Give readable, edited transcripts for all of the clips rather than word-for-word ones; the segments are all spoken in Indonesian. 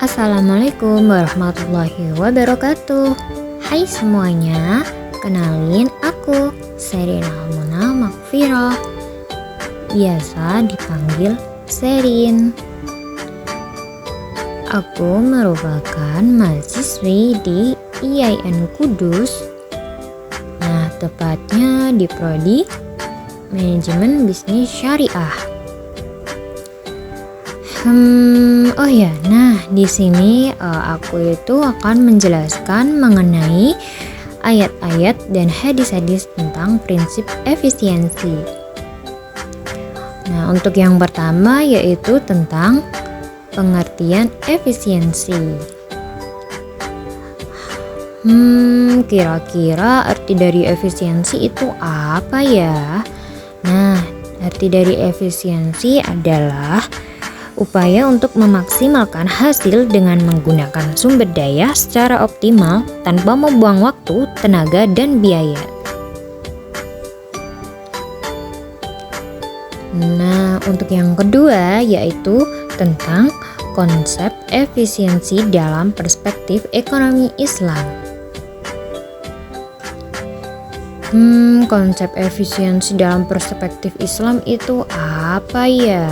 Assalamualaikum warahmatullahi wabarakatuh. Hai semuanya, kenalin aku Sherin Almuna Makfirah, biasa dipanggil Sherin. Aku merupakan mahasiswi di IAIN Kudus. Nah, tepatnya di Prodi Manajemen Bisnis Syariah. Di sini aku itu akan menjelaskan mengenai ayat-ayat dan hadis-hadis tentang prinsip efisiensi. Nah, untuk yang pertama yaitu tentang pengertian efisiensi. Kira-kira arti dari efisiensi itu apa ya? Nah, arti dari efisiensi adalah upaya untuk memaksimalkan hasil dengan menggunakan sumber daya secara optimal tanpa membuang waktu, tenaga, dan biaya. Nah, untuk yang kedua yaitu tentang konsep efisiensi dalam perspektif ekonomi Islam. Konsep efisiensi dalam perspektif Islam itu apa ya?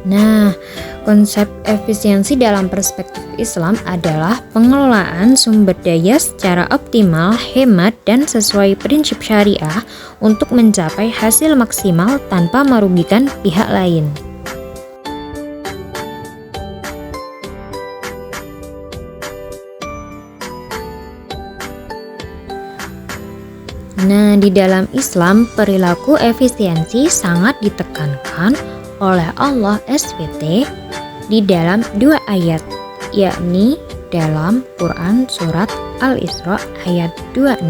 Nah, konsep efisiensi dalam perspektif Islam adalah pengelolaan sumber daya secara optimal, hemat, dan sesuai prinsip syariah untuk mencapai hasil maksimal tanpa merugikan pihak lain. Nah, di dalam Islam, perilaku efisiensi sangat ditekankan oleh Allah SWT di dalam dua ayat, yakni dalam Quran Surat Al-Isra ayat 26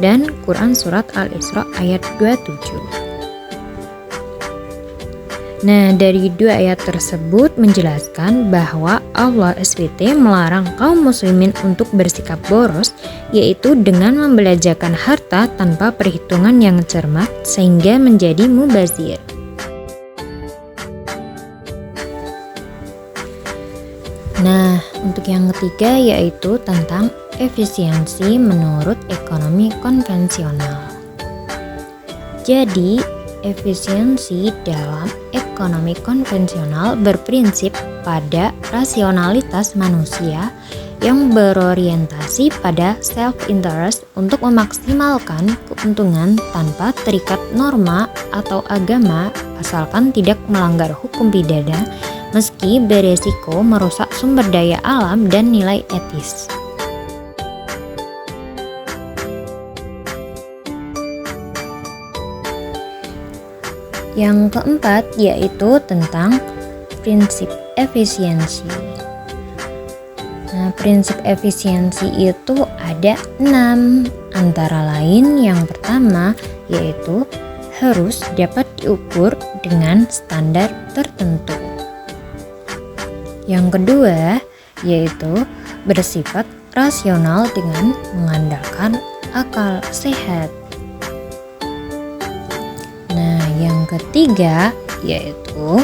dan Quran Surat Al-Isra ayat 27. Nah, dari dua ayat tersebut menjelaskan bahwa Allah SWT melarang kaum muslimin untuk bersikap boros, yaitu dengan membelanjakan harta tanpa perhitungan yang cermat sehingga menjadi mubazir. Nah, untuk yang ketiga yaitu tentang efisiensi menurut ekonomi konvensional. Jadi, efisiensi dalam ekonomi konvensional berprinsip pada rasionalitas manusia yang berorientasi pada self-interest untuk memaksimalkan keuntungan tanpa terikat norma atau agama asalkan tidak melanggar hukum pidana meski beresiko merusak sumber daya alam dan nilai etis. Yang keempat yaitu tentang prinsip efisiensi. Nah, prinsip efisiensi itu ada 6, antara lain yang pertama yaitu harus dapat diukur dengan standar tertentu. Yang kedua yaitu bersifat rasional dengan mengandalkan akal sehat. Nah, yang ketiga yaitu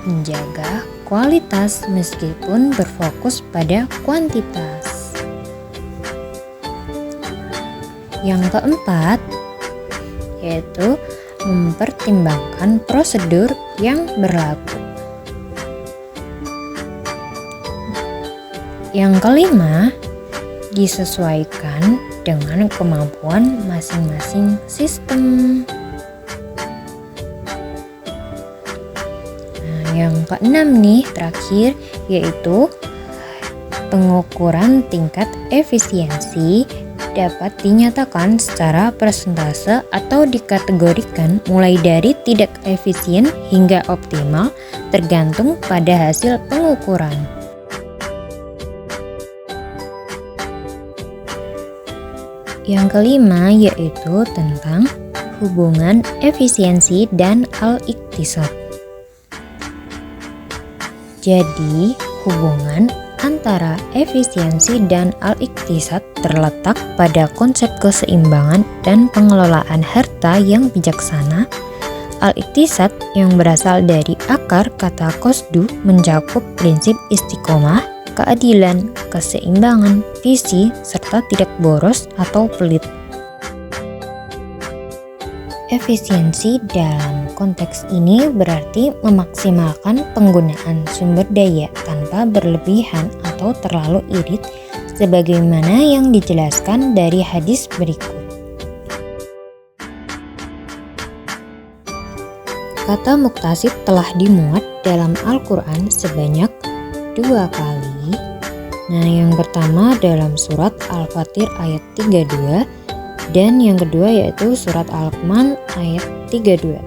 menjaga kualitas meskipun berfokus pada kuantitas. Yang keempat yaitu mempertimbangkan prosedur yang berlaku. Yang kelima, disesuaikan dengan kemampuan masing-masing sistem. Nah, yang keenam nih terakhir yaitu pengukuran tingkat efisiensi dapat dinyatakan secara persentase atau dikategorikan mulai dari tidak efisien hingga optimal tergantung pada hasil pengukuran. Yang kelima yaitu tentang hubungan efisiensi dan al-iktisad. Jadi, hubungan antara efisiensi dan al-iktisad terletak pada konsep keseimbangan dan pengelolaan harta yang bijaksana Al-Iqtisad yang berasal dari akar kata qasdu mencakup prinsip istiqomah, keadilan, keseimbangan, visi, serta tidak boros atau pelit. Efisiensi dalam konteks ini berarti memaksimalkan penggunaan sumber daya tanpa berlebihan atau terlalu irit, sebagaimana yang dijelaskan dari hadis berikut. Kata muktasib telah dimuat dalam Al-Quran sebanyak 2 kali. Nah, yang pertama dalam surat Al-Fatir ayat 32 dan yang kedua yaitu surat Al-Luqman ayat 32.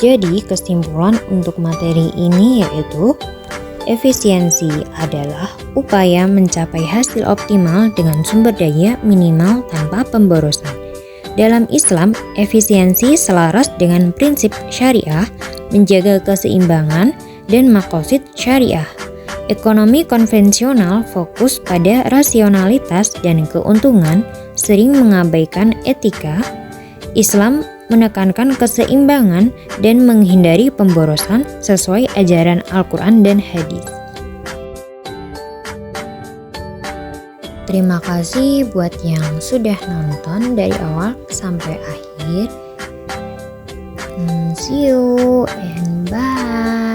Jadi kesimpulan untuk materi ini yaitu efisiensi adalah upaya mencapai hasil optimal dengan sumber daya minimal tanpa pemborosan. Dalam Islam, efisiensi selaras dengan prinsip syariah, menjaga keseimbangan dan maqasid syariah. Ekonomi konvensional fokus pada rasionalitas dan keuntungan, sering mengabaikan etika. Islam menekankan keseimbangan dan menghindari pemborosan sesuai ajaran Al-Quran dan hadis. Terima kasih buat yang sudah nonton dari awal sampai akhir. See you and bye.